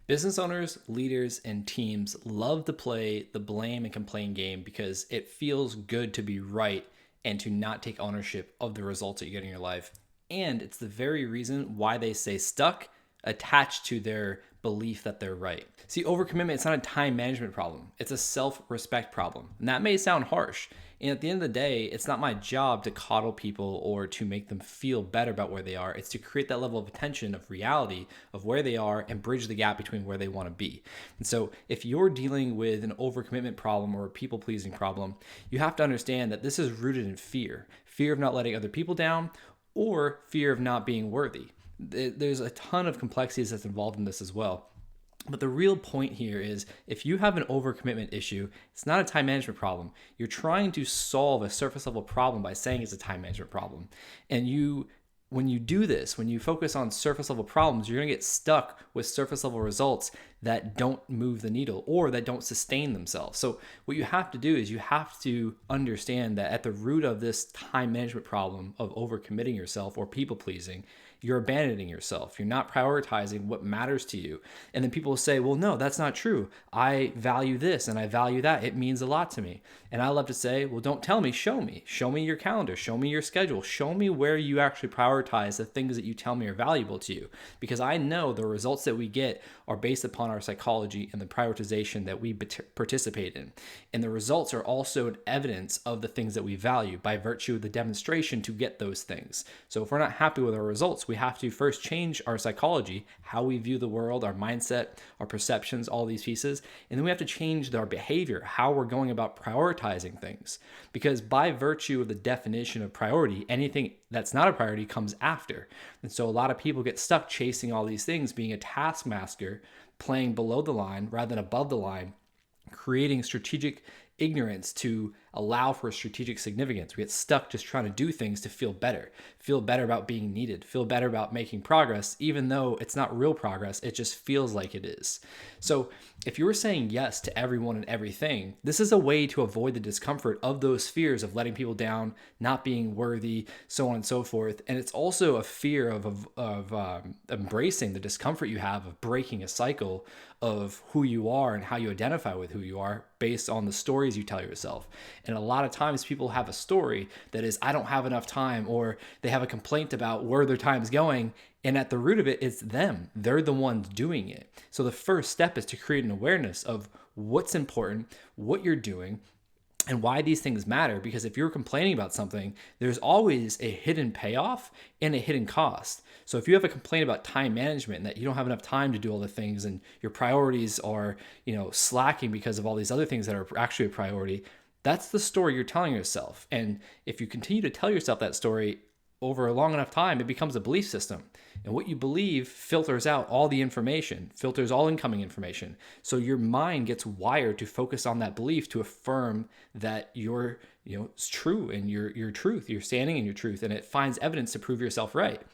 Business owners, leaders, and teams love to play the blame and complain game because it feels good to be right and to not take ownership of the results that you get in your life. And it's the very reason why they stay stuck, attached to their belief that they're right. See, overcommitment, it's not a time management problem, it's a self respect problem. And that may sound harsh. And at the end of the day, it's not my job to coddle people or to make them feel better about where they are. It's to create that level of attention of reality of where they are and bridge the gap between where they want to be. And so if you're dealing with an overcommitment problem or a people pleasing problem, you have to understand that this is rooted in fear of not letting other people down or fear of not being worthy. There's a ton of complexities that's involved in this as well. But the real point here is if you have an overcommitment issue, it's not a time management problem. You're trying to solve a surface level problem by saying it's a time management problem. And when you do this, when you focus on surface level problems, you're going to get stuck with surface level results that don't move the needle or that don't sustain themselves. So what you have to do is you have to understand that at the root of this time management problem of overcommitting yourself or people pleasing, you're abandoning yourself. You're not prioritizing what matters to you. And then people will say, well, no, that's not true. I value this and I value that. It means a lot to me. And I love to say, well, don't tell me, show me. Show me your calendar. Show me your schedule. Show me where you actually prioritize the things that you tell me are valuable to you. Because I know the results that we get are based upon our psychology and the prioritization that we participate in. And the results are also an evidence of the things that we value by virtue of the demonstration to get those things. So if we're not happy with our results, we have to first change our psychology, how we view the world, our mindset, our perceptions, all these pieces. And then we have to change our behavior, how we're going about prioritizing things. Because by virtue of the definition of priority, anything that's not a priority comes after. And so a lot of people get stuck chasing all these things, being a taskmaster, playing below the line rather than above the line, creating strategic ignorance to allow for strategic significance. We get stuck just trying to do things to feel better about being needed, feel better about making progress, even though it's not real progress, it just feels like it is. So if you're saying yes to everyone and everything, this is a way to avoid the discomfort of those fears of letting people down, not being worthy, so on and so forth. And it's also a fear of embracing the discomfort you have of breaking a cycle of who you are and how you identify with who you are based on the stories you tell yourself. And a lot of times people have a story that is, I don't have enough time, or they have a complaint about where their time's going. And at the root of it, it's them. They're the ones doing it. So the first step is to create an awareness of what's important, what you're doing, and why these things matter. Because if you're complaining about something, there's always a hidden payoff and a hidden cost. So if you have a complaint about time management and that you don't have enough time to do all the things and your priorities are, slacking because of all these other things that are actually a priority, that's the story you're telling yourself. And if you continue to tell yourself that story over a long enough time, it becomes a belief system. And what you believe filters out all the information, filters all incoming information. So your mind gets wired to focus on that belief to affirm that you're, it's true and your truth, you're standing in your truth, and it finds evidence to prove yourself right.